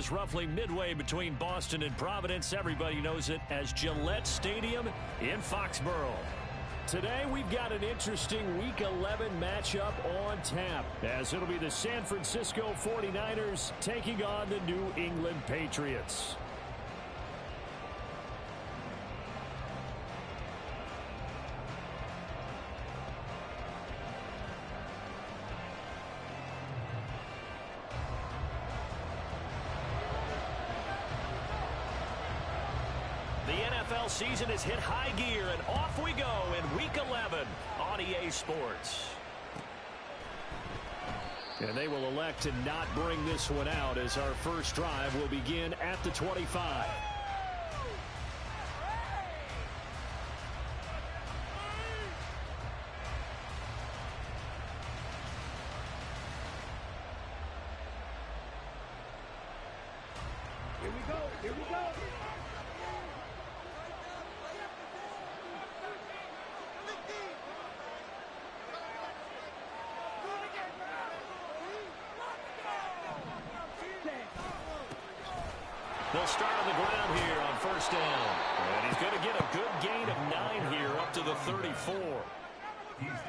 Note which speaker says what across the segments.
Speaker 1: is roughly midway between Boston and Providence. Everybody knows it as Gillette Stadium in Foxborough. Today, we've got an interesting Week 11 matchup on tap, as it'll be the San Francisco 49ers taking on the New England Patriots. Season has hit high gear, and off we go in Week 11 on EA Sports. And they will elect to not bring this one out, as our first drive will begin at the 25.
Speaker 2: Here we go, here we go.
Speaker 1: They'll start on the ground here on first down. And he's going to get a good gain of 9 here up to the 34.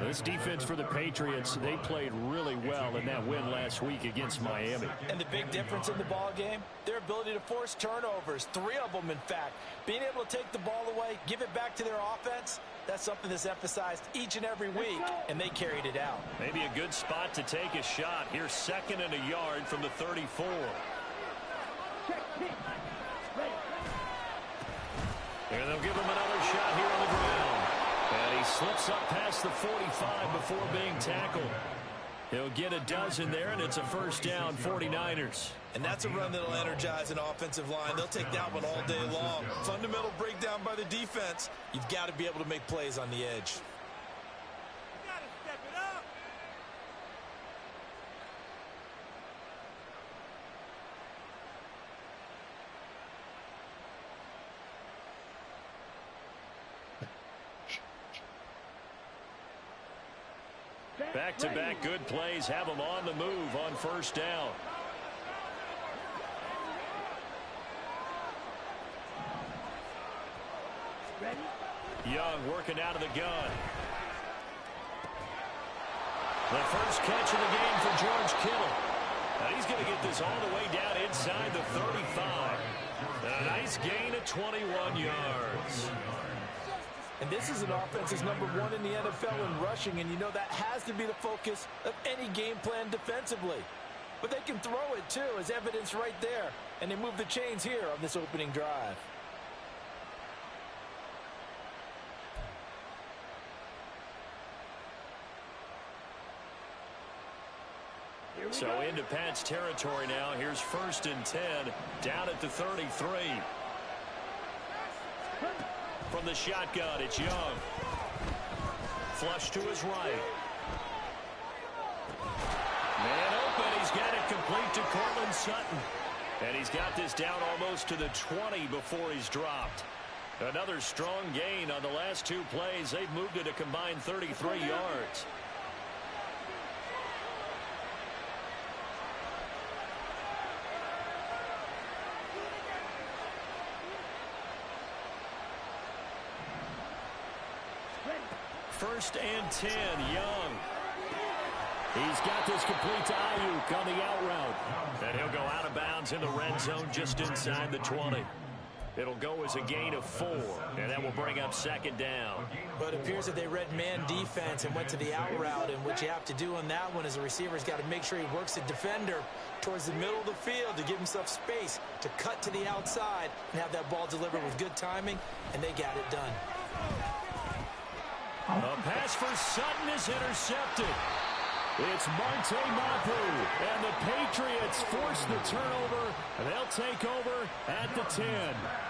Speaker 1: This defense for the Patriots, they played really well in that win last week against Miami.
Speaker 3: And the big difference in the ball game, their ability to force turnovers, 3 of them in fact. Being able to take the ball away, give it back to their offense, that's something that's emphasized each and every week, and they carried it out.
Speaker 1: Maybe a good spot to take a shot. Here's 2nd and a yard from the 34. And they'll give him another shot here on the ground. And he slips up past the 45 before being tackled. He'll get a dozen there, and it's a first down, 49ers.
Speaker 3: And that's a run that'll energize an offensive line. They'll take that one all day long. Fundamental breakdown by the defense. You've got to be able to make plays on the edge.
Speaker 1: Back-to-back good plays have them on the move on first down. Young working out of the gun. The first catch of the game for George Kittle. Now he's going to get this all the way down inside the 35. A nice gain of 21 yards.
Speaker 3: And this is an offense that's number 1 in the NFL in rushing, and you know that has to be the focus of any game plan defensively. But they can throw it, too, as evidence right there. And they move the chains here on this opening drive.
Speaker 1: So into Pat's territory now. Here's 1st and 10, down at the 33. From the shotgun, it's Young. Flush to his right. Man open, he's got it complete to Cortland Sutton. And he's got this down almost to the 20 before he's dropped. Another strong gain on the last 2 plays. They've moved it a combined 33 yards. First and 10, Young. He's got this complete to Ayuk on the out route. And he'll go out of bounds in the red zone just inside the 20. It'll go as a gain of 4, and that will bring up 2nd down.
Speaker 3: But it appears that they read man defense and went to the out route, and what you have to do on that one is the receiver's got to make sure he works the defender towards the middle of the field to give himself space to cut to the outside and have that ball delivered with good timing, and they got it done.
Speaker 1: A pass for Sutton is intercepted. It's Marte Mapu, and the Patriots force the turnover, and they'll take over at the 10.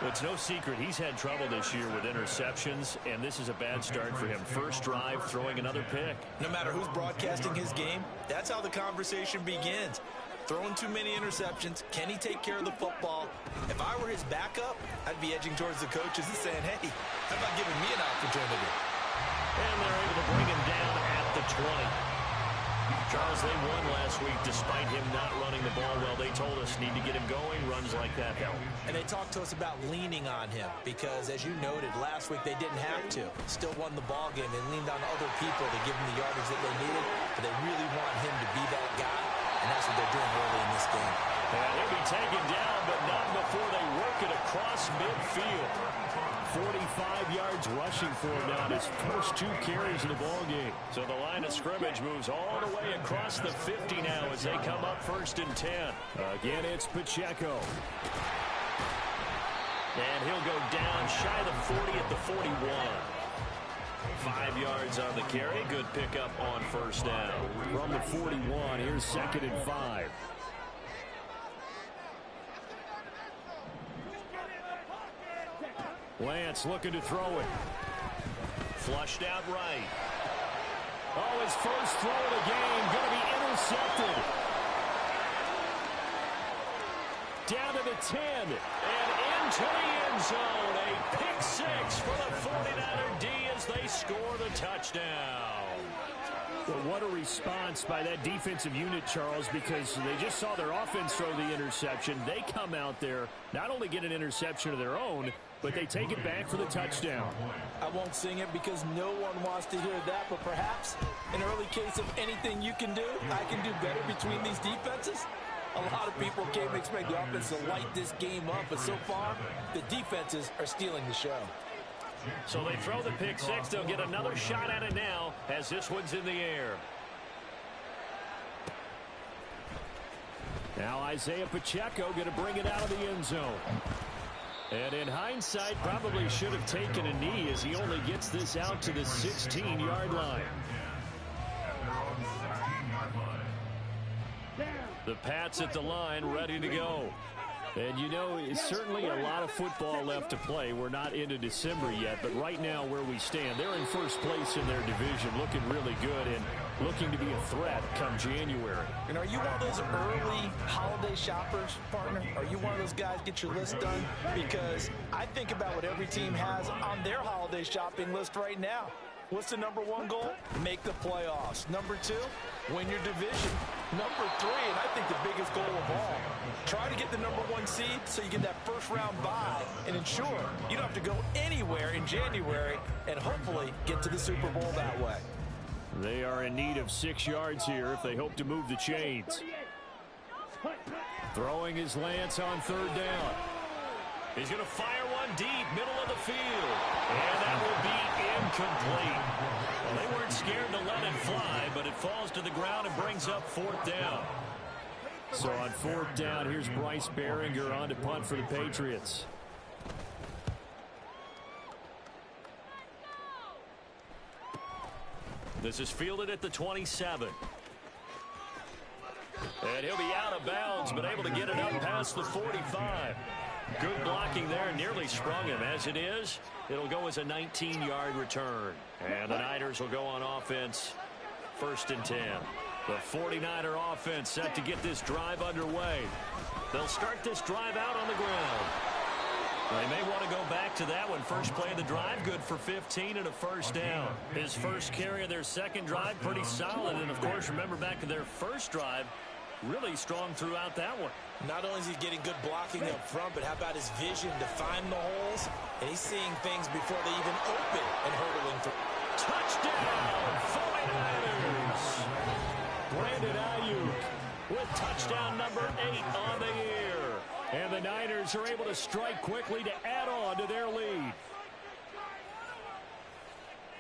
Speaker 1: Well, it's no secret he's had trouble this year with interceptions, and this is a bad start for him. First drive, throwing another pick.
Speaker 3: No matter who's broadcasting his game, that's how the conversation begins. Throwing too many interceptions, can he take care of the football? If I were his backup, I'd be edging towards the coaches and saying, hey, how about giving me an opportunity?
Speaker 1: And they're able to bring him down at the 20. Charles, they won last week despite him not running the ball well. They told us need to get him going. Runs like that help.
Speaker 3: And they talked to us about leaning on him because, as you noted, last week they didn't have to. Still won the ball game. They leaned on other people to give them the yardage that they needed, but they really want him to be that guy, and that's what they're doing early in this game.
Speaker 1: And he'll be taken down, but not before they work it across midfield. 45 yards rushing for him now in his first 2 carries in the ball game. So the line of scrimmage moves all the way across the 50 now as they come up 1st and 10. Again, it's Pacheco. And he'll go down shy of the 40 at the 41. 5 yards on the carry. Good pickup on 1st down.
Speaker 2: From the 41, here's 2nd and 5. Lance looking to throw it.
Speaker 1: Flushed out right.
Speaker 2: Oh, his first throw of the game going to be intercepted. Down to the 10 and into the end zone. A pick 6 for the 49er D as they score the touchdown. Well, what a response by that defensive unit, Charles, because they just saw their offense throw the interception. They come out there, not only get an interception of their own, but they take it back for the touchdown.
Speaker 3: I won't sing it because no one wants to hear that, but perhaps an early case of anything you can do, I can do better between these defenses. A lot of people came to expect the offense to light this game up, but so far, the defenses are stealing the show.
Speaker 1: So they throw the pick 6. They'll get another shot at it now as this one's in the air.
Speaker 2: Now Isaiah Pacheco going to bring it out of the end zone. And in hindsight, probably should have taken a knee as he only gets this out to the 16-yard line. The Pats at the line, ready to go. And, you know, it's certainly a lot of football left to play. We're not into December yet, but right now where we stand, they're in first place in their division, looking really good and looking to be a threat come January.
Speaker 3: And are you one of those early holiday shoppers, partner? Are you one of those guys get your list done? Because I think about what every team has on their holiday shopping list right now. What's the number 1 goal? Make the playoffs. Number 2, win your division. Number 3, and I think the biggest goal of all, try to get the number 1 seed so you get that first-round bye and ensure you don't have to go anywhere in January and hopefully get to the Super Bowl that way.
Speaker 2: They are in need of 6 yards here if they hope to move the chains. Throwing his Lance on 3rd down.
Speaker 1: He's going to fire one deep, middle of the field. And that will be incomplete. Well, they weren't scared to let it fly, but it falls to the ground and brings up 4th down.
Speaker 2: So on 4th down, here's Bryce Baringer on to punt for the Patriots.
Speaker 1: This is fielded at the 27. And he'll be out of bounds, but able to get it up past the 45. Good blocking there, nearly sprung him. As it is, it'll go as a 19-yard return. And the Niners will go on offense, 1st and 10. The 49er offense set to get this drive underway. They'll start this drive out on the ground. They may want to go back to that one. First play of the drive, good for 15 and a 1st down. His first carry of their 2nd drive, pretty solid. And, of course, remember back to their 1st drive, really strong throughout that one.
Speaker 3: Not only is he getting good blocking up front, but how about his vision to find the holes? And he's seeing things before they even open and hurdling through.
Speaker 1: Touchdown, 49ers!
Speaker 2: Brandon Ayuk with touchdown number 8 on the year. And the Niners are able to strike quickly to add on to their lead.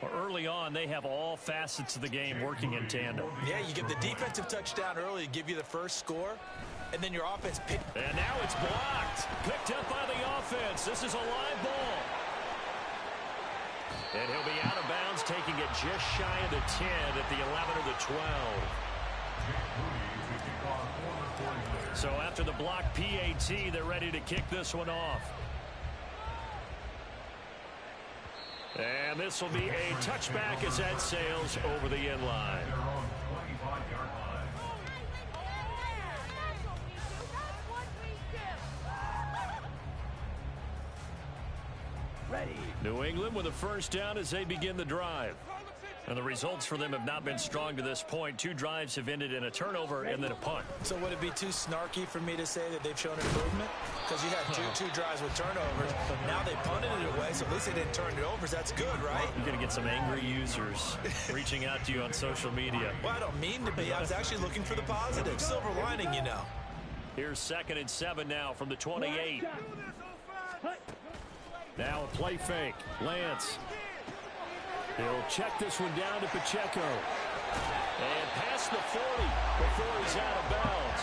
Speaker 1: Well, early on, they have all facets of the game working in tandem.
Speaker 3: Yeah, you get the defensive touchdown early to give you the first score, and then your offense picked.
Speaker 1: And now it's blocked. Picked up by the offense. This is a live ball. And he'll be out of bounds, taking it just shy of the 10 at the 11 or the 12. So after the block PAT, they're ready to kick this one off. And this will be a touchback as that sails over the end line. New England with a 1st down as they begin the drive. And the results for them have not been strong to this point. 2 drives have ended in a turnover and then a punt.
Speaker 3: So would it be too snarky for me to say that they've shown improvement? Because you had two drives with turnovers. Now they punted it away, so at least they didn't turn it over. So that's good, right?
Speaker 1: You're going to get some angry users reaching out to you on social media.
Speaker 3: Well, I don't mean to be. I was actually looking for the positive. Silver lining, you know.
Speaker 1: Here's 2nd and 7 now from the 28. Now a play fake. Lance. He'll check this one down to Pacheco. And past the 40 before he's out of bounds.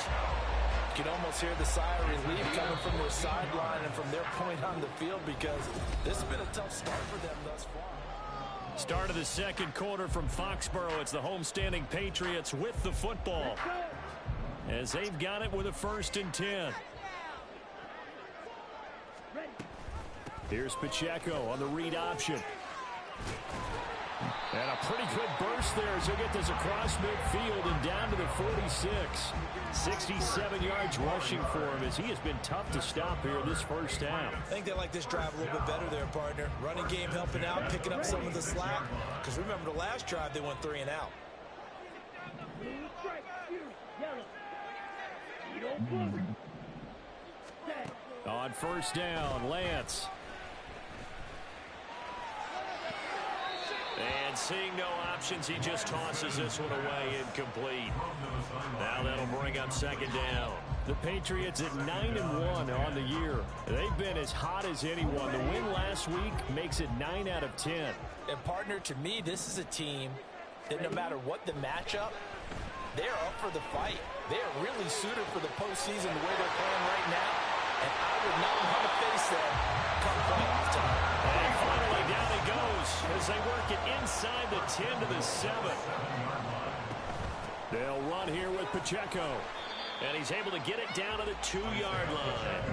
Speaker 3: You can almost hear the sigh of relief coming from their sideline and from their point on the field because this has been a tough start for them thus far.
Speaker 1: Start of the 2nd quarter from Foxborough. It's the homestanding Patriots with the football, as they've got it with a 1st and 10. Here's Pacheco on the read option. And a pretty good burst there as he'll get this across midfield and down to the 46. 67 yards rushing for him as he has been tough to stop here this first half.
Speaker 3: I think they like this drive a little bit better there, partner. Running game helping out, picking up some of the slack. Because remember the last drive they went 3 and out.
Speaker 1: On 1st down, Lance. And seeing no options, he just tosses this one away incomplete. Now that'll bring up 2nd down. The Patriots at 9-1 on the year. They've been as hot as anyone. The win last week makes it 9 out of 10.
Speaker 3: And partner, to me, this is a team that no matter what the matchup, they're up for the fight. They're really suited for the postseason the way they're playing right now. And I would not want to face them come playoff time.
Speaker 1: And finally down he goes as they work it inside the 10 to the 7. They'll run here with Pacheco. And he's able to get it down to the 2-yard line.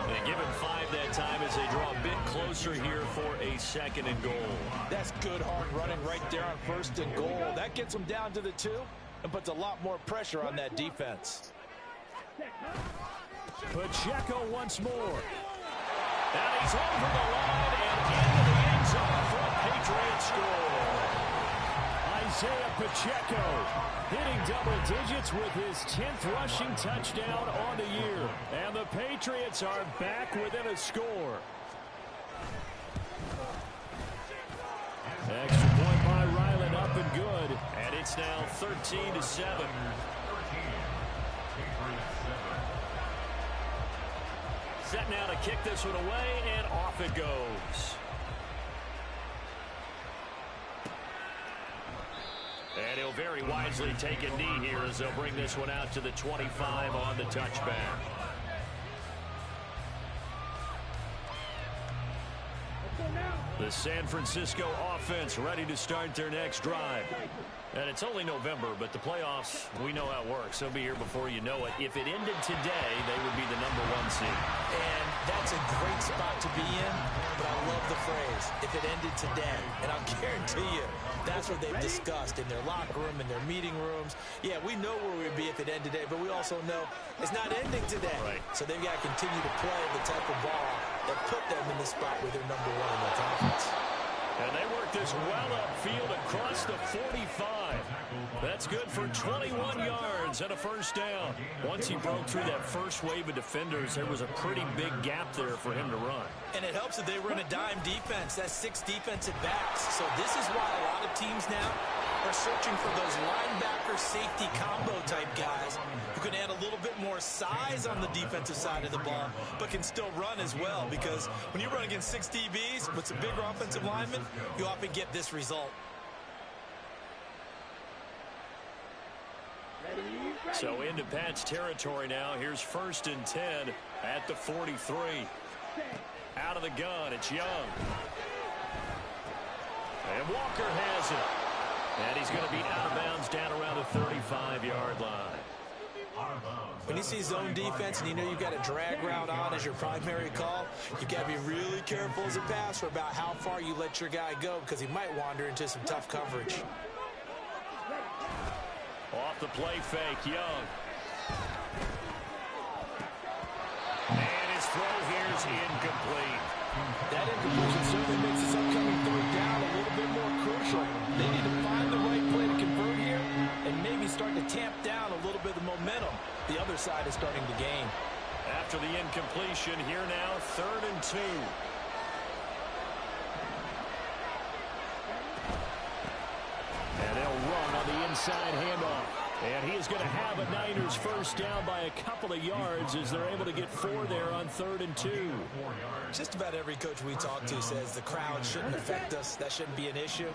Speaker 1: They give him 5 that time as they draw a bit closer here for a 2nd and goal.
Speaker 3: That's good hard running right there on 1st and goal. That gets them down to the 2 and puts a lot more pressure on that defense.
Speaker 1: Pacheco once more. And he's over the line and into the end zone for a Patriot score. Isaiah Pacheco hitting double digits with his 10th rushing touchdown on the year. And the Patriots are back within a score. Extra point by Ryland up and good. And it's now 13-7. Set now to kick this one away, and off it goes. And he'll very wisely take a knee here as they'll bring this one out to the 25 on the touchback. The San Francisco offense ready to start their next drive. And it's only November, but the playoffs, we know how it works. They'll be here before you know it. If it ended today, they would be the #1 seed.
Speaker 3: And that's a great spot to be in, but I love the phrase, if it ended today. And I'll guarantee you, that's what they've discussed in their locker room, in their meeting rooms. Yeah, we know where we'd be if it ended today, but we also know it's not ending today.
Speaker 1: Right.
Speaker 3: So they've got to continue to play the type of ball that put them in the spot where they're #1 in the conference.
Speaker 1: And they work this well upfield across the 45. That's good for 21 yards and a 1st down. Once he broke through that first wave of defenders, there was a pretty big gap there for him to run.
Speaker 3: And it helps that they run a dime defense. That's 6 defensive backs. So this is why a lot of teams now are searching for those linebacker safety combo type guys who can add a little bit more size on the defensive side of the ball, but can still run as well. Because when you run against 6 DBs with some bigger offensive linemen, you often get this result.
Speaker 1: So into Pat's territory now. Here's 1st and 10 at the 43. Out of the gun, it's Young. And Walker has it. And he's going to be out of bounds down around the 35-yard line.
Speaker 3: When you see zone defense and you know you've got a drag route on as your primary call, you've got to be really careful as a passer about how far you let your guy go because he might wander into some tough coverage.
Speaker 1: Off the play fake, Young. And his throw here is incomplete.
Speaker 3: That incompletion certainly makes this upcoming third down a little bit more crucial. They need to find the right play to convert here and maybe start to tamp down a little bit of the momentum the other side is starting to gain.
Speaker 1: After the incompletion, here now, 3rd and 2. And they'll run on the inside handoff. And he is going to have a Niners first down by a couple of yards as they're able to get 4 there on 3rd and 2.
Speaker 3: Just about every coach we talk to says the crowd shouldn't affect us. That shouldn't be an issue.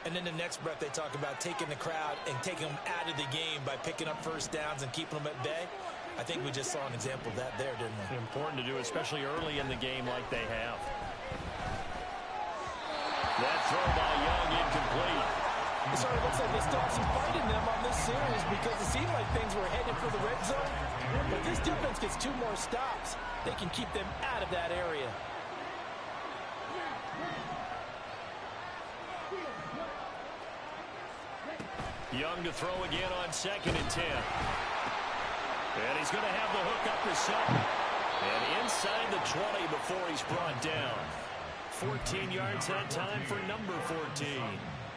Speaker 3: And then the next breath they talk about taking the crowd and taking them out of the game by picking up first downs and keeping them at bay. I think we just saw an example of that there, didn't we?
Speaker 1: Important to do, especially early in the game like they have. That throw by Young incomplete.
Speaker 3: It sort of looks like they still have some fight in them on this series because it seemed like things were headed for the red zone. But this defense gets 2 more stops. They can keep them out of that area.
Speaker 1: Young to throw again on 2nd and 10. And he's going to have the hook up to Sutton. And inside the 20 before he's brought down. 14 yards that time for number 14.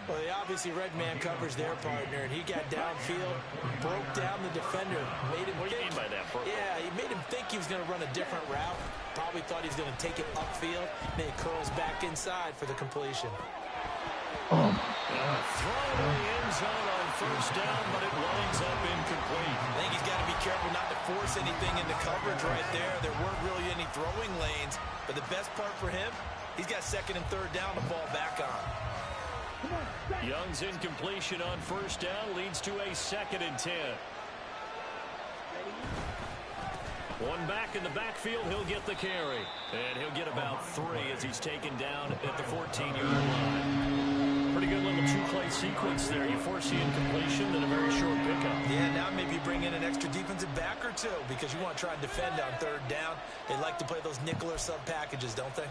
Speaker 3: Well, they obviously red man covers their partner, and he got downfield, broke down the defender, made him
Speaker 1: What do you mean by that, Purple?
Speaker 3: Yeah, he made him think he was going to run a different route. Probably thought he was going to take it upfield, and then he curls back inside for the completion.
Speaker 1: Throw to the end zone on first down, but it winds up incomplete.
Speaker 3: I think he's got to be careful not to force anything into coverage right there. There weren't really any throwing lanes, but the best part for him, he's got 2nd and 3rd down to fall back on.
Speaker 1: Young's incompletion on first down leads to a 2nd and 10. One back in the backfield, he'll get the carry. And he'll get about 3 as he's taken down at the 14-yard line. Pretty good little 2-play sequence there. You force the incompletion, then a very short pickup.
Speaker 3: Yeah, now maybe you bring in an extra defensive back or 2 because you want to try and defend on 3rd down. They like to play those nickel or sub packages, don't they?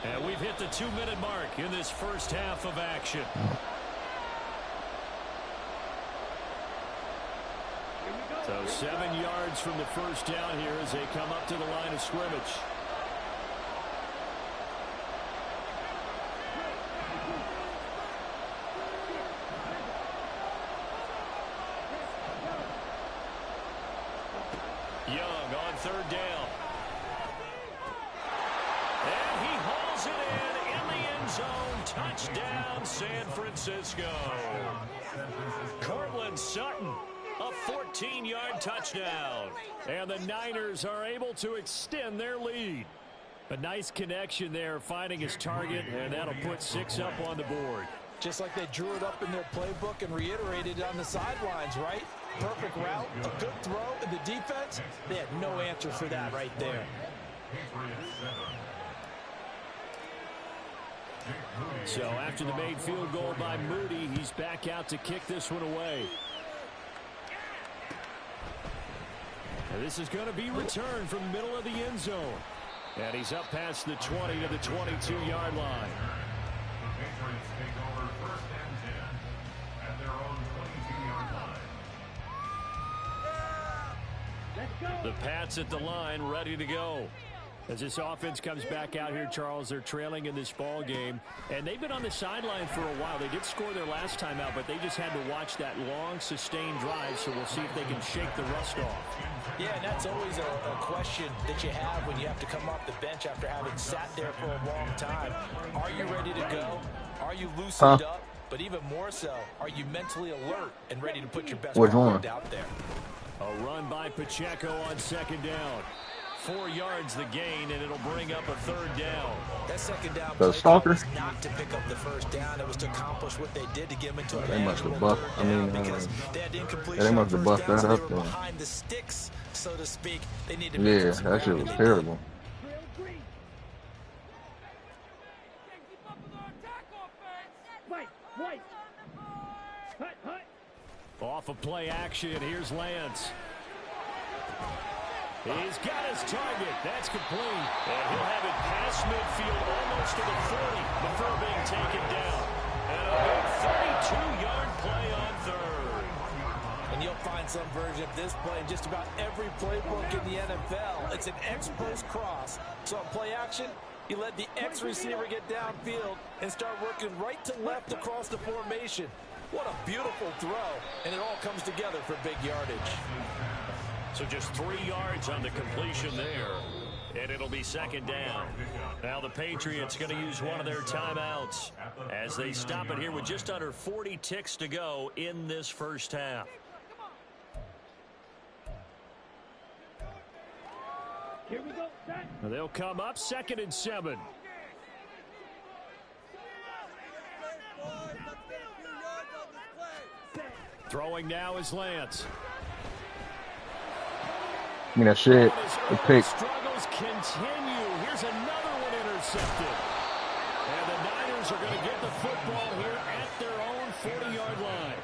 Speaker 1: And we've hit the 2-minute mark in this first half of action. So 7 yards from the first down here as they come up to the line of scrimmage. Young on 3rd down. And he hauls it in the end zone. Touchdown, San Francisco. Courtland Sutton, a 14-yard touchdown. And the Niners are able to extend their lead. A nice connection there, finding his target, and that'll put 6 up on the board.
Speaker 3: Just like they drew it up in their playbook and reiterated it on the sidelines, right? Perfect route, a good throw, and the defense, they had no answer for that right there.
Speaker 1: So after the made field goal by Moody, he's back out to kick this one away. And this is going to be returned from the middle of the end zone. And he's up past the 20 to the 22-yard line. The Pats at the line, ready to go. As this offense comes back out here, Charles, they're trailing in this ball game, and they've been on the sideline for a while. They did score their last time out, but they just had to watch that long, sustained drive, so we'll see if they can shake the rust off.
Speaker 3: Yeah, and that's always a question that you have when you have to come off the bench after having sat there for a long time. Are you ready to go? Are you loosened up? But even more so, are you mentally alert and ready to put your best product out there?
Speaker 1: A run by Pacheco on 2nd down. 4 yards the gain, and it'll bring up a 3rd down.
Speaker 3: That 2nd down play was not to pick up the first down. It was to accomplish what they did to get them into a manageable third down because they had incompletion. They must have buffed that up there. Behind the sticks, so to speak. They need to make
Speaker 4: that shit was terrible.
Speaker 1: Off of play action, here's Lance. He's got his target. That's complete. And he'll have it past midfield almost to the 40 before being taken down. And a big
Speaker 3: some version of this play in just about every playbook in the NFL. It's an X-post cross. So on play action, you let the X receiver get downfield and start working right to left across the formation. What a beautiful throw, and it all comes together for big yardage.
Speaker 1: So just 3 yards on the completion there, and it'll be second down. Now the Patriots going to use one of their timeouts as they stop it here with just under 40 ticks to go in this first half.
Speaker 2: Here we go.
Speaker 1: They'll come up 2nd and 7. Throwing now is Lance.
Speaker 4: I mean, that shit. The pick.
Speaker 1: Struggles continue. Here's another one intercepted. And the Niners are going to get the football here at their own 40-yard line.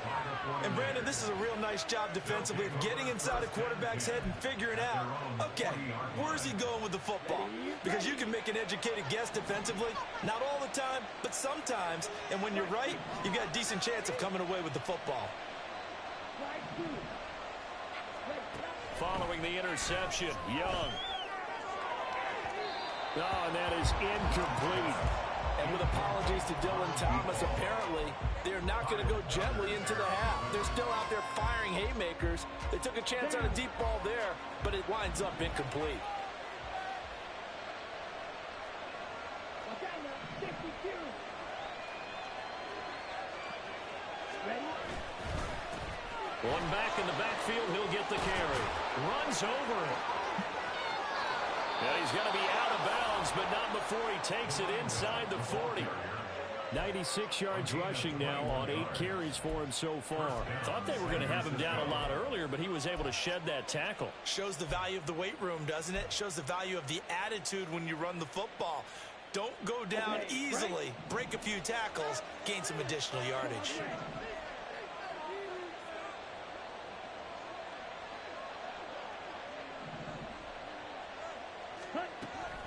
Speaker 3: And Brandon, this is a real nice job defensively of getting inside a quarterback's head and figuring out, okay, where's he going with the football? Because you can make an educated guess defensively, not all the time, but sometimes. And when you're right, you've got a decent chance of coming away with the football.
Speaker 1: Following the interception, Young. Oh, and that is incomplete.
Speaker 3: And with apologies to Dylan Thomas, apparently they're not going to go gently into the half. They're still out there firing haymakers. They took a chance on a deep ball there, but it winds up incomplete.
Speaker 1: One back in the backfield, he'll get the carry. Runs over it. And he's going to be out of bounds, but not before he takes it inside the 40. 96 yards rushing now on 8 carries for him so far. Thought they were going to have him down a lot earlier, but he was able to shed that tackle.
Speaker 3: Shows the value of the weight room, doesn't it? Shows the value of the attitude when you run the football. Don't go down easily. Break a few tackles, gain some additional yardage.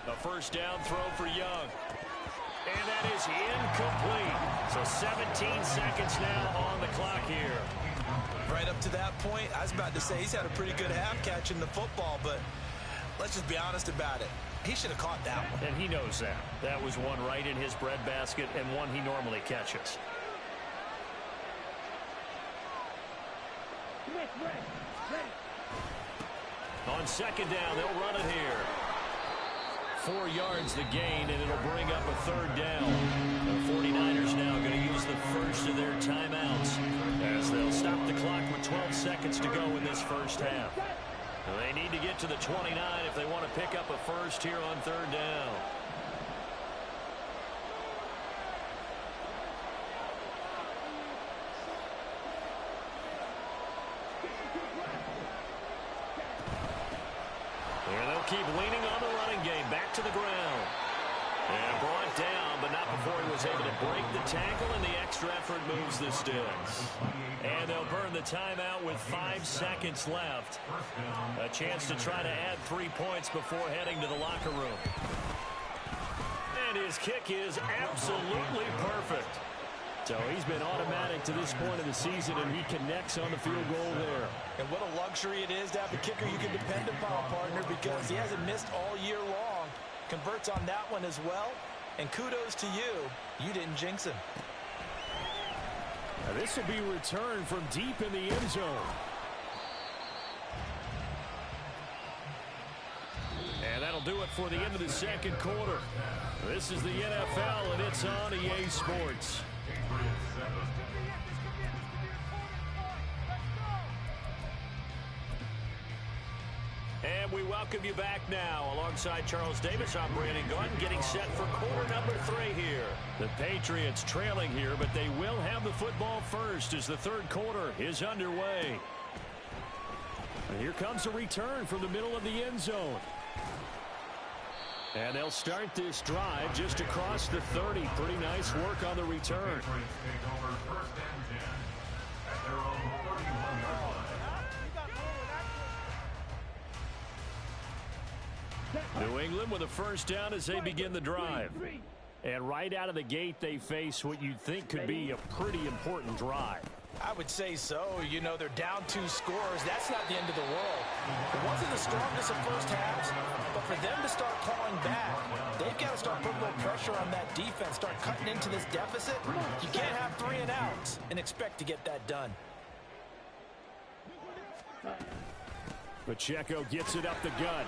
Speaker 1: A first down throw for Young. And that is incomplete. So 17 seconds now on the clock here.
Speaker 3: Right up to that point, I was about to say he's had a pretty good half catching the football, but let's just be honest about it. He should have caught that one.
Speaker 1: And he knows that. That was one right in his breadbasket and one he normally catches. On second down, they'll run it here. 4 yards the gain, and it'll bring up a third down. The 49ers now going to use the first of their timeouts as they'll stop the clock with 12 seconds to go in this first half. They need to get to the 29 if they want to pick up a first here on third down. And they'll keep leaning on the running game. Back to the ground. And brought down, but not before he was able to break the tackle, and the extra effort moves the sticks. And they'll burn the timeout with 5 seconds left. A chance to try to add 3 points before heading to the locker room. And his kick is absolutely perfect. So he's been automatic to this point of the season, and he connects on the field goal there.
Speaker 3: And what a luxury it is to have a kicker you can depend upon, partner, because he hasn't missed all year long. Converts on that one as well. And kudos to you. You didn't jinx him.
Speaker 1: Now this will be returned from deep in the end zone. And that'll do it for the end of the second quarter. This is the NFL, and it's on EA Sports. And we welcome you back now. Alongside Charles Davis, I'm Brandon Gaudin, getting set for quarter number 3 here. The Patriots trailing here, but they will have the football first as the third quarter is underway. And here comes a return from the middle of the end zone. And they'll start this drive just across the 30. Pretty nice work on the return. New England with a first down as they begin the drive. And right out of the gate, they face what you'd think could be a pretty important drive.
Speaker 3: I would say so. You know, they're down 2 scores. That's not the end of the world. It wasn't the strongest of first halves, but for them to start clawing back, they've got to start putting a little pressure on that defense, start cutting into this deficit. You can't have 3 and outs and expect to get that done.
Speaker 1: Pacheco gets it up the gut.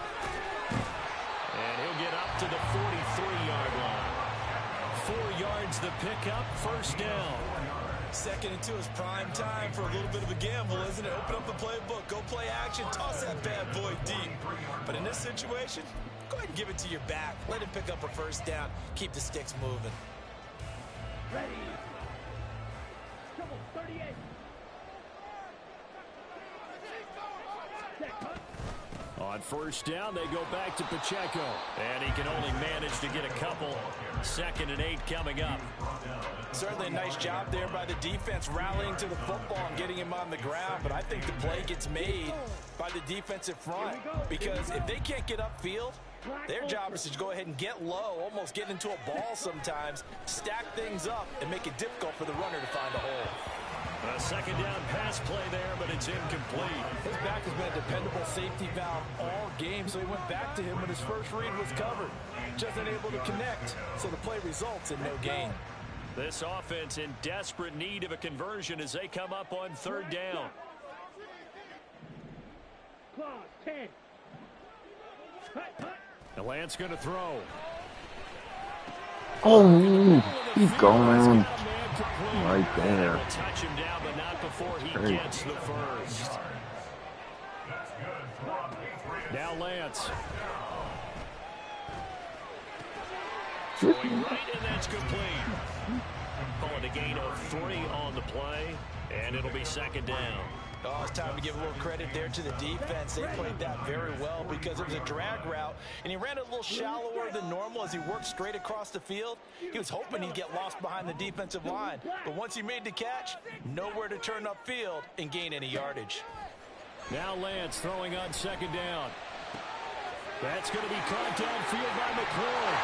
Speaker 1: And he'll get up to the 43-yard line. 4 yards the pickup, first down.
Speaker 3: 2nd and 2 is prime time for a little bit of a gamble, isn't it? Open up the playbook, go play action, toss that bad boy deep. But in this situation, go ahead and give it to your back. Let him pick up a first down. Keep the sticks moving.
Speaker 2: Ready. Trouble 38.
Speaker 1: On first down, they go back to Pacheco. And he can only manage to get a couple. 2nd and 8 coming up.
Speaker 3: Certainly a nice job there by the defense rallying to the football and getting him on the ground. But I think the play gets made by the defensive front. Because if they can't get upfield, their job is to go ahead and get low, almost get into a ball sometimes, stack things up, and make it difficult for the runner to find a hole.
Speaker 1: A 2nd down pass play there, but it's incomplete.
Speaker 3: His back has been a dependable safety valve all game, so he went back to him when his first read was covered. Just unable to connect, so the play results in no gain.
Speaker 1: This offense in desperate need of a conversion as they come up on 3rd down.
Speaker 2: Clause 10.
Speaker 1: The Lance going to throw.
Speaker 4: Oh, he's gone. Right there.
Speaker 1: Will touch him down, but not before he gets the first. Now Lance. Throwing right, and that's complete. Call it a gain of 3 on the play, and it'll be 2nd down.
Speaker 3: Oh, it's time to give a little credit there to the defense. They played that very well because it was a drag route, and he ran a little shallower than normal as he worked straight across the field. He was hoping he'd get lost behind the defensive line, but once he made the catch, nowhere to turn upfield and gain any yardage.
Speaker 1: Now Lance throwing on 2nd down. That's going to be caught downfield by McLaurin.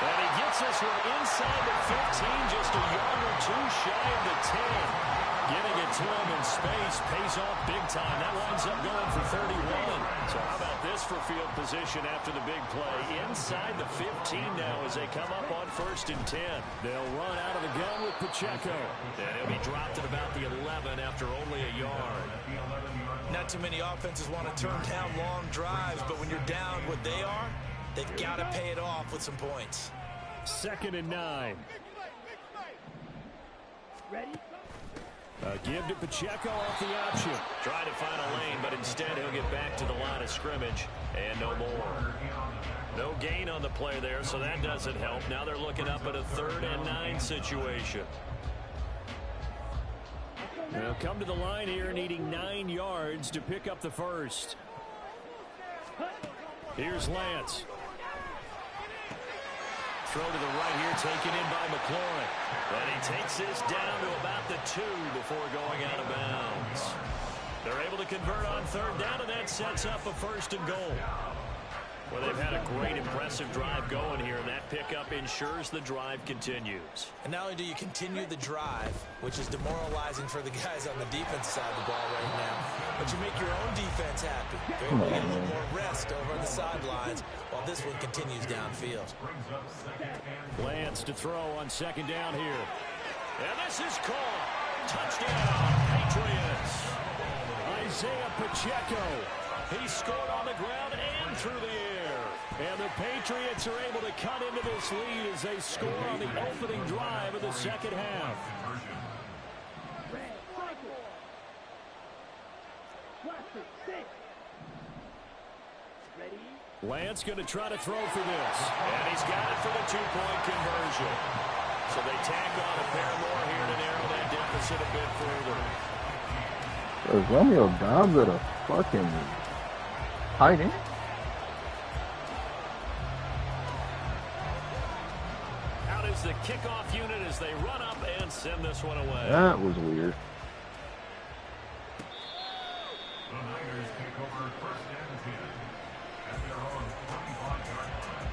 Speaker 1: And he gets this one inside the 15, just a yard or 2 shy of the 10. Getting it to him in space pays off big time. That winds up going for 31. So how about this for field position after the big play? Inside the 15 now as they come up on 1st and 10. They'll run out of the gun with Pacheco. And he'll be dropped at about the 11 after only a yard.
Speaker 3: Not too many offenses want to turn down long drives, but when you're down what they are, they've got to pay it off with some points.
Speaker 1: 2nd and 9.
Speaker 2: Ready?
Speaker 1: Give to Pacheco off the option. Trying to find a lane, but instead he'll get back to the line of scrimmage. And no more. No gain on the play there, so that doesn't help. Now they're looking up at a 3rd and 9 situation. They'll come to the line here needing 9 yards to pick up the first. Here's Lance. Throw to the right here, taken in by McLaurin. And he takes this down to about the 2 before going out of bounds. They're able to convert on 3rd down, and that sets up a 1st and goal. Well, they've had a great, impressive drive going here, and that pickup ensures the drive continues.
Speaker 3: And not only do you continue the drive, which is demoralizing for the guys on the defense side of the ball right now, but you make your own defense happy. They're able to get a little more rest over on the sidelines while this one continues downfield.
Speaker 1: Lance to throw on 2nd down here. And this is caught. Touchdown, Patriots. Isaiah Pacheco. He scored on the ground and through the air. And the Patriots are able to cut into this lead as they score on the opening drive of the 2nd half. Lance going to try to throw for this. And he's got it for the 2-point conversion. So they tack on a pair more here to narrow that deficit a bit further.
Speaker 4: Is Romeo Dobbs at a fucking tight end?
Speaker 1: Out is the kickoff unit as they run up and send this one away.
Speaker 4: That was weird.
Speaker 5: The Niners take over 1st and 10 at their own 45-yard line.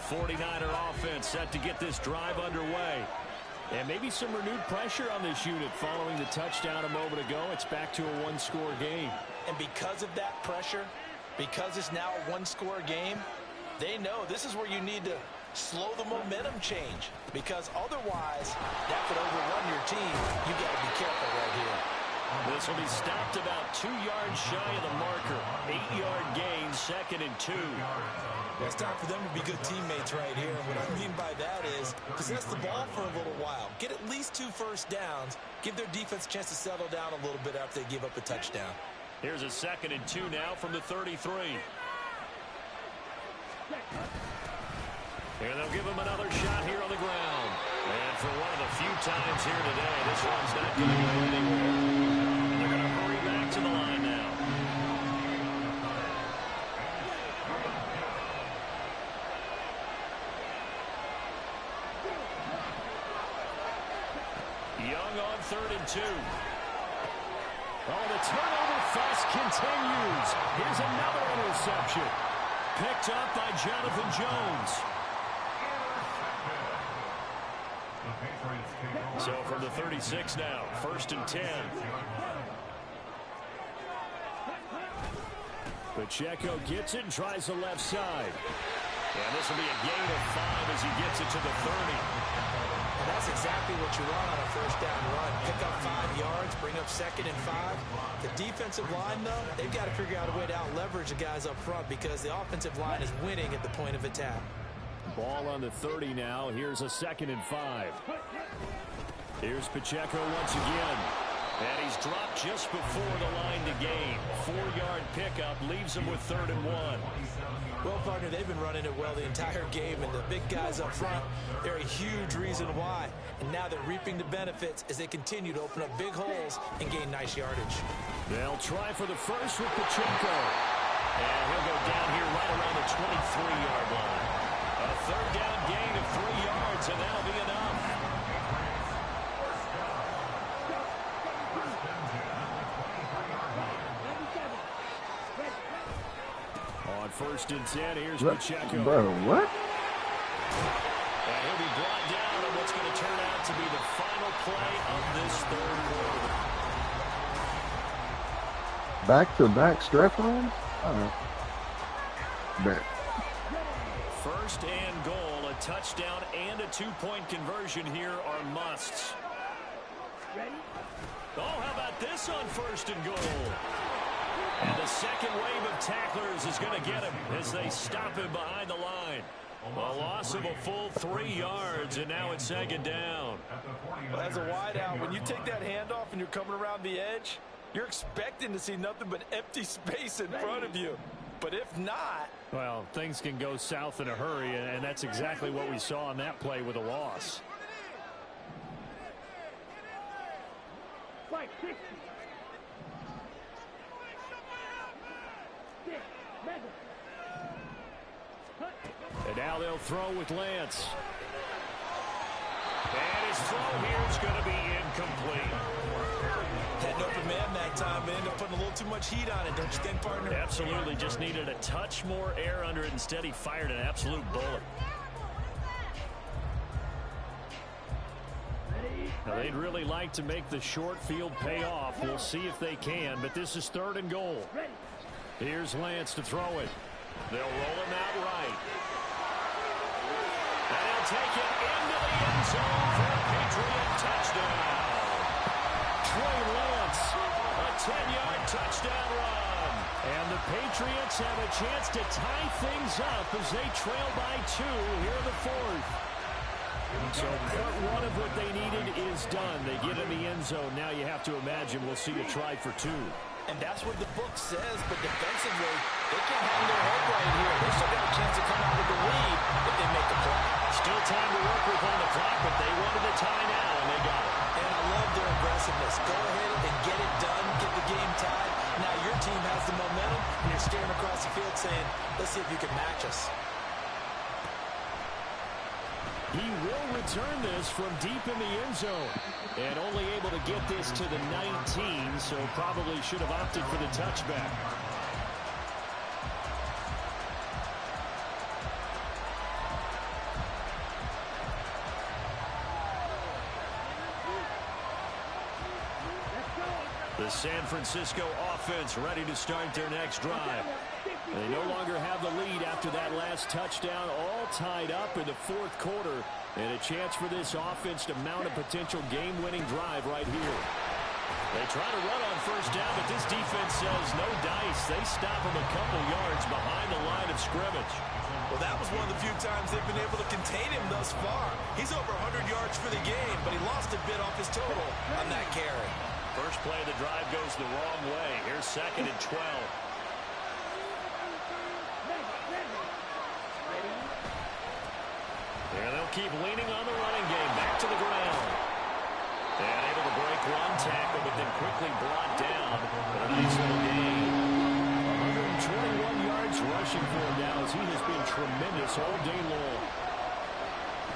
Speaker 1: 49er offense set to get this drive underway. And maybe some renewed pressure on this unit following the touchdown a moment ago. It's back to a one-score game.
Speaker 3: And because of that pressure, because it's now a one-score game, they know this is where you need to slow the momentum change, because otherwise that could overrun your team. You got to be careful right here.
Speaker 1: This will be stopped about 2 yards shy of the marker. 8-yard gain, 2nd and 2.
Speaker 3: It's time for them to be good teammates right here. And what I mean by that is possess the ball for a little while. Get at least 2 first downs. Give their defense a chance to settle down a little bit after they give up a touchdown.
Speaker 1: Here's a 2nd and 2 now from the 33. And they'll give him another shot here on the ground. And for one of the few times here today, this one's not going to go anywhere. And they're going to hurry back to the line now. Young on 3rd and 2. Oh, the turnover fest continues. Here's another interception. Picked up by Jonathan Jones. So from the 36 now, 1st and 10. Pacheco gets it and tries the left side. And this will be a gain of 5 as he gets it to the 30.
Speaker 3: And that's exactly what you want on a first down run. Pick up 5 yards, bring up 2nd and 5. The defensive line, though, they've got to figure out a way to out-leverage the guys up front because the offensive line is winning at the point of attack.
Speaker 1: Ball on the 30 now. Here's a 2nd and 5. Here's Pacheco once again. And he's dropped just before the line to gain. 4-yard pickup leaves him with 3rd and 1.
Speaker 3: Well, partner, they've been running it well the entire game, and the big guys up front, they're a huge reason why. And now they're reaping the benefits as they continue to open up big holes and gain nice yardage.
Speaker 1: They'll try for the first with Pacheco. And he'll go down here right around the 23-yard line. A 3rd down gain of 3 yards, and that'll be enough. On 1st and 10, here's Pacheco.
Speaker 4: Bro, what?
Speaker 1: And he'll be brought down on what's going to turn out to be the final play of this 3rd quarter.
Speaker 4: Back-to-back strap runs? Bet.
Speaker 1: 1st and goal, a touchdown and a 2-point conversion here are musts. Oh, how about this on 1st and goal? And the second wave of tacklers is going to get him as they stop him behind the line. A loss of a full 3 yards, and now it's 2nd down.
Speaker 3: Well, as a wideout, when you take that handoff and you're coming around the edge, you're expecting to see nothing but empty space in front of you. But if not...
Speaker 1: Well, things can go south in a hurry, and that's exactly what we saw on that play with a loss. And now they'll throw with Lance. And his throw here is going to be incomplete.
Speaker 3: Had an open man that time, man. They're putting a little too much heat on it, don't you think, partner?
Speaker 1: Absolutely. Just needed a touch more air under it. Instead, he fired an absolute bullet. Now, they'd really like to make the short field pay off. We'll see if they can, but this is 3rd and goal. Here's Lance to throw it. They'll roll him out right. And he'll take it into the end zone for a Patriot touchdown. Trey Lance, a 10-yard touchdown run. And the Patriots have a chance to tie things up as they trail by 2 here in the 4th. So part 1 of what they needed is done. They get in the end zone. Now you have to imagine we'll see a try for 2.
Speaker 3: And that's what the book says, but defensively, they can't hang their head right here. They still got a chance to come out with the lead if they make the play.
Speaker 1: Still time to work with on the clock, but they wanted the tie now, and they got it.
Speaker 3: And I love their aggressiveness. Go ahead and get it done, get the game tied. Now your team has the momentum, and you're staring across the field saying, let's see if you can match us.
Speaker 1: He will return this from deep in the end zone. And only able to get this to the 19, so probably should have opted for the touchback. The San Francisco offense ready to start their next drive. They no longer have the lead after that last touchdown, all tied up in the fourth quarter, and a chance for this offense to mount a potential game-winning drive right here. They try to run on first down, but this defense says no dice. They stop him a couple yards behind the line of scrimmage.
Speaker 3: Well, that was one of the few times they've been able to contain him thus far. He's over 100 yards for the game, but he lost a bit off his total on that carry.
Speaker 1: First play of the drive goes the wrong way. Here's 2nd and 12. And they'll keep leaning on the running game. Back to the ground. And able to break one tackle, but then quickly brought down. A nice little gain. 121 yards rushing for him now as he has been tremendous all day long.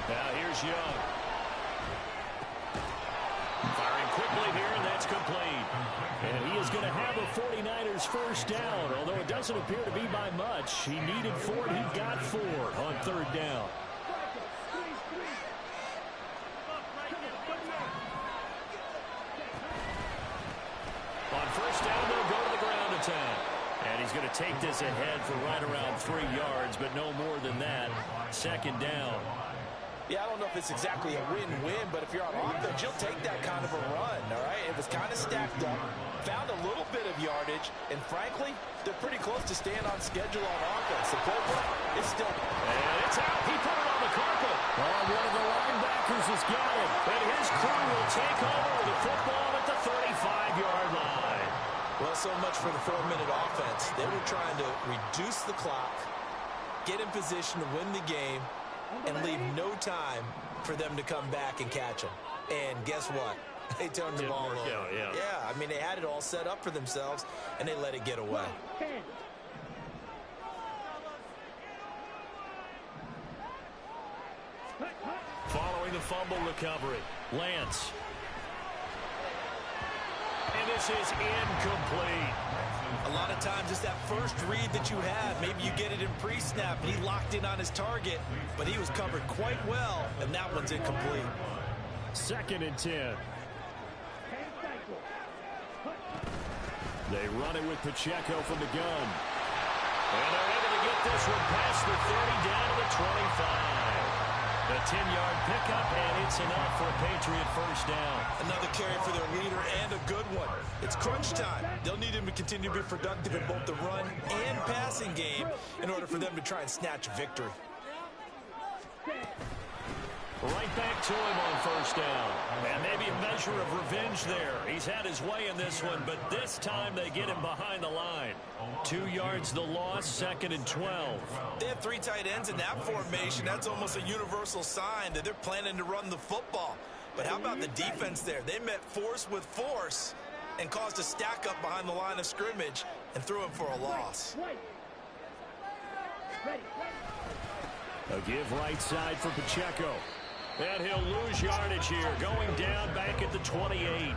Speaker 1: Now here's Young. Firing quickly here, and that's complete. And he is going to have a 49ers first down, although it doesn't appear to be by much. He needed 4, he got 4 on 3rd down. On first down, they'll go to the ground attack. And he's going to take this ahead for right around 3 yards, but no more than that. 2nd down.
Speaker 3: Yeah, I don't know if it's exactly a win-win, but if you're on offense, you'll take that kind of a run, all right? It was kind of stacked up, found a little bit of yardage, and frankly, they're pretty close to staying on schedule on offense. The playbook is still...
Speaker 1: And it's out. He put it on the carpet. Oh, one of the linebackers has got it. And his crew will take over with the football at the 35-yard line.
Speaker 3: Well, so much for the 4-minute offense. They were trying to reduce the clock, get in position to win the game, and leave no time for them to come back and catch them. And guess what? They turned the ball over.
Speaker 1: Yeah,
Speaker 3: I mean, they had it all set up for themselves, and they let it get away.
Speaker 1: Following the fumble recovery, Lance. And this is incomplete.
Speaker 3: A lot of times it's that first read that you have. Maybe you get it in pre-snap, and he locked in on his target, but he was covered quite well, and that one's incomplete.
Speaker 1: 2nd and 10. They run it with Pacheco from the gun. And they're able to get this one past the 30 down to the 25. A 10-yard pickup, and it's enough for a Patriot first down.
Speaker 3: Another carry for their leader, and a good one. It's crunch time. They'll need him to continue to be productive in both the run and passing game in order for them to try and snatch a victory.
Speaker 1: Right back to him on first down. And maybe a measure of revenge there. He's had his way in this one, but this time they get him behind the line. 2 yards the loss, 2nd and 12.
Speaker 3: They have 3 tight ends in that formation. That's almost a universal sign that they're planning to run the football. But how about the defense there? They met force with force and caused a stack up behind the line of scrimmage and threw him for a loss.
Speaker 1: A give right side for Pacheco. And he'll lose yardage here, going down back at the 28.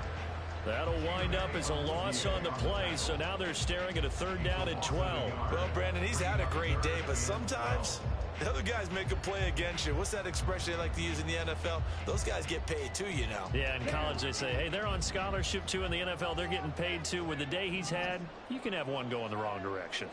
Speaker 1: That'll wind up as a loss on the play, so now they're staring at a 3rd down and 12.
Speaker 3: Well, Brandon, he's had a great day, but sometimes the other guys make a play against you. What's that expression they like to use in the NFL? Those guys get paid too, you know.
Speaker 1: Yeah, in college they say, hey, they're on scholarship too. In the NFL, they're getting paid too. With the day he's had, you can have one go in the wrong direction.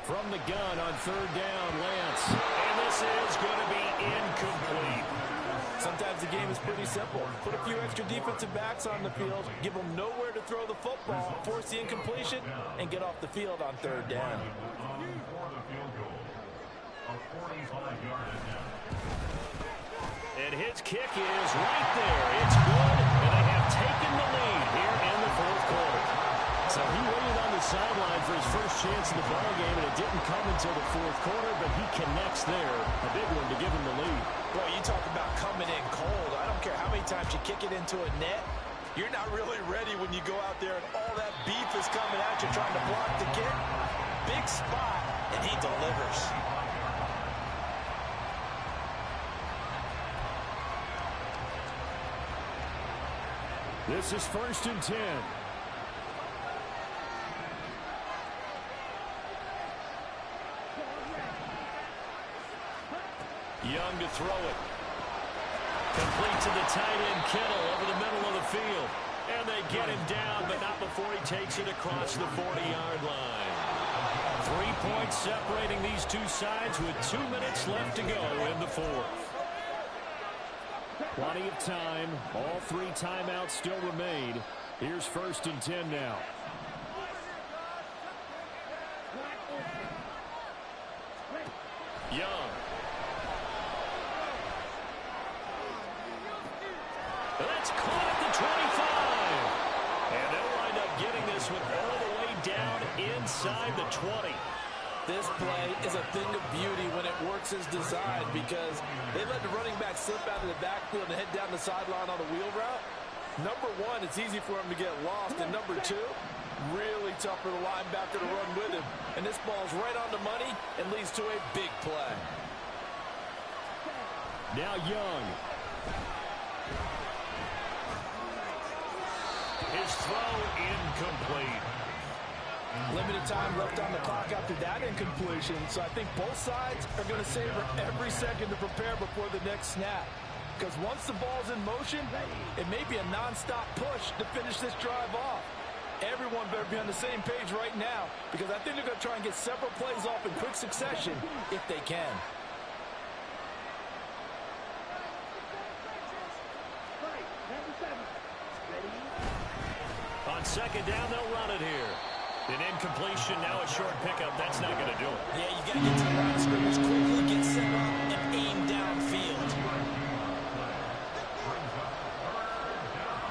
Speaker 1: From the gun on 3rd down, Lance. And this is going to be incomplete.
Speaker 3: Sometimes the game is pretty simple. Put a few extra defensive backs on the field, give them nowhere to throw the football, force the incompletion, and get off the field on 3rd down.
Speaker 1: And his kick is right there. It's good, and they have taken the lead here in the 4th quarter. So he waited on the sideline for his first chance in the ballgame, and it didn't come until the 4th quarter, but he connects there. A big one to give him the lead.
Speaker 3: Boy, you talk about coming in cold. I don't care how many times you kick it into a net. You're not really ready when you go out there and all that beef is coming at you trying to block the kick. Big spot, and he delivers.
Speaker 1: This is 1st and 10. Young to throw it. Complete to the tight end, Kittle, over the middle of the field. And they get him down, but not before he takes it across the 40-yard line. 3 points separating these two sides with 2 minutes left to go in the fourth. Plenty of time. All 3 timeouts still remain. Here's 1st and 10 now. Young. That's caught at the 25. And they'll wind up getting this one all the way down inside the 20.
Speaker 3: This play is a thing of beauty when it works as designed because they let the running back slip out of the backfield and head down the sideline on a wheel route. Number one, it's easy for him to get lost. And number two, really tough for the linebacker to run with him. And this ball's right on the money and leads to a big play.
Speaker 1: Now Young. His throw incomplete.
Speaker 3: Limited time left on the clock after that incompletion, so I think both sides are going to savor every second to prepare before the next snap. Because once the ball's in motion, it may be a non-stop push to finish this drive off. Everyone better be on the same page right now, because I think they're going to try and get several plays off in quick succession if they can.
Speaker 1: On 2nd down, they'll run it here. An incompletion, now a short pickup. That's not going to do it.
Speaker 3: Yeah, you got to get to the line of scrimmage quickly, get set up, and aim downfield.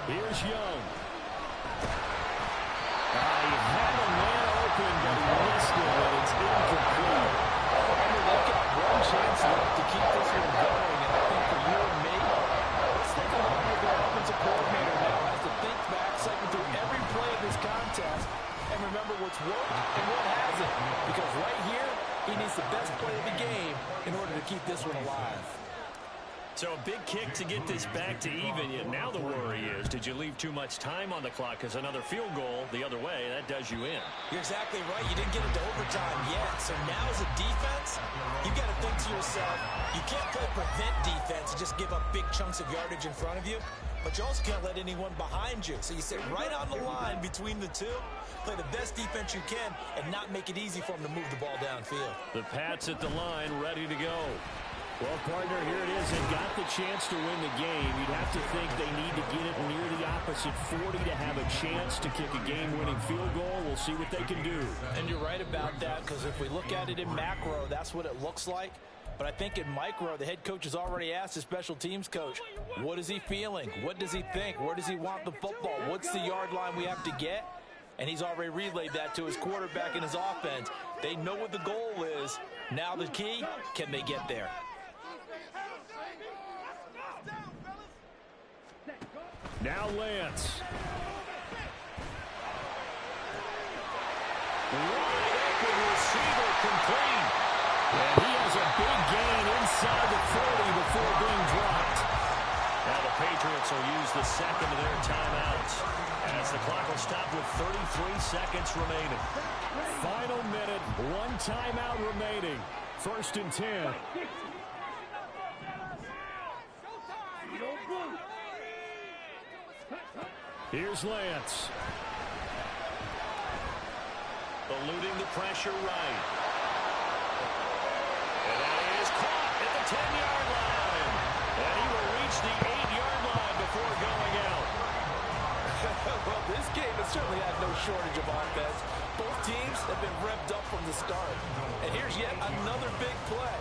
Speaker 1: Here's Young. He had a man open, but he missed it, and it's incomplete.
Speaker 3: They've got one chance left to keep this one going, and I think for you and me, let's take a look at their offensive coordinator now has to think back, cycle through every play of this contest, and remember what's worked and what hasn't. Because right here, he needs the best play of the game in order to keep this one alive.
Speaker 1: So a big kick to get this back to even. Yet now the worry is, did you leave too much time on the clock? Because another field goal the other way, that does you in.
Speaker 3: You're exactly right. You didn't get into overtime yet. So now as a defense, you've got to think to yourself, you can't play prevent defense and just give up big chunks of yardage in front of you. But you also can't let anyone behind you. So you sit right on the line between the two, play the best defense you can, and not make it easy for them to move the ball downfield.
Speaker 1: The Pats at the line, ready to go. Well, partner, here it is. They got the chance to win the game. You'd have to think they need to get it near the opposite 40 to have a chance to kick a game-winning field goal. We'll see what they can do.
Speaker 3: And you're right about that, because if we look at it in macro, that's what it looks like. But I think in micro, the head coach has already asked the special teams coach, what is he feeling? What does he think? Where does he want the football? What's the yard line we have to get? And he's already relayed that to his quarterback and his offense. They know what the goal is. Now the key, can they get there?
Speaker 1: Now Lance. Wide open receiver complete. And he has a big gain inside the 40 before being dropped. Now the Patriots will use the second of their timeouts as the clock will stop with 33 seconds remaining. Final minute, 1 timeout remaining. 1st and 10. Here's Lance. Eluding the pressure right. And that is caught at the 10-yard line. And he will reach the 8-yard line before going out.
Speaker 3: Well, this game has certainly had no shortage of offense. Both teams have been revved up from the start. And here's yet another big play.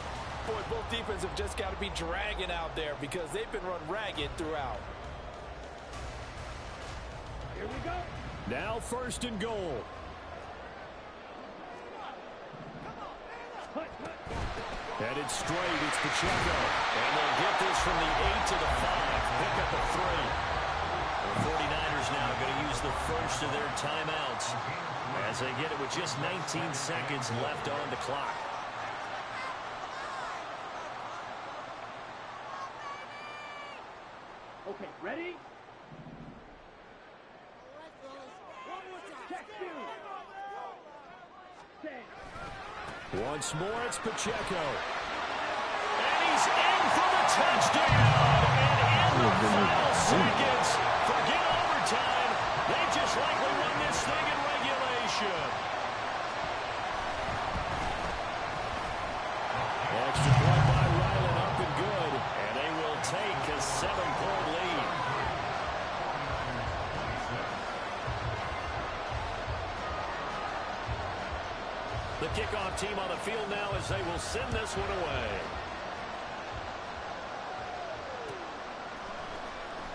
Speaker 3: Boy, both defenses have just got to be dragging out there because they've been run ragged throughout.
Speaker 1: Here we go. Now 1st and goal. Headed straight, it's Pacheco. And they'll get this from the 8 to the 5. Pick up a 3. The 49ers now going to use the first of their timeouts as they get it with just 19 seconds left on the clock.
Speaker 2: Okay, ready?
Speaker 1: Once more, it's Pacheco. And he He's in for the touchdown. And in the final seconds, forget overtime. They just likely won this thing in regulation. Extra point by Ryland, up and good. And they will take a 7-point lead. The kickoff team on the field now as they will send this one away.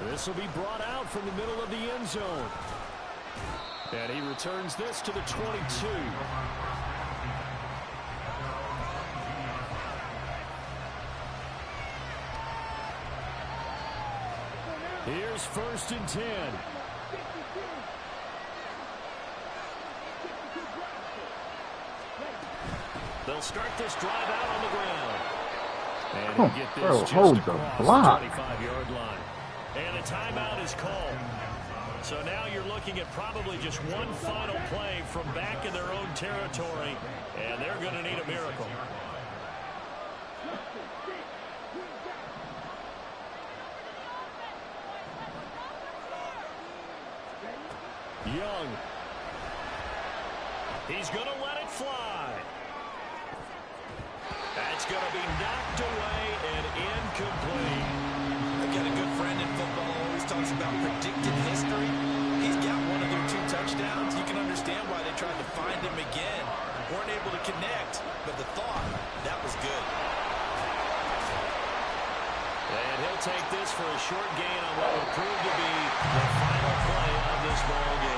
Speaker 1: This will be brought out from the middle of the end zone. And he returns this to the 22. Here's 1st and 10. They'll start this drive out on the ground. And he'll get this just across the 25-yard line. And a timeout is called. So now you're looking at probably just one final play from back in their own territory. And they're going to need a miracle. Young. He's going to let it fly. That's going to be knocked away and incomplete.
Speaker 3: I've got a good friend in football who always talks about predicted history. He's got one of their 2 touchdowns. You can understand why they tried to find him again. Weren't able to connect, but the thought, that was good.
Speaker 1: And he'll take this for a short gain on what will prove to be the final play of this ball game.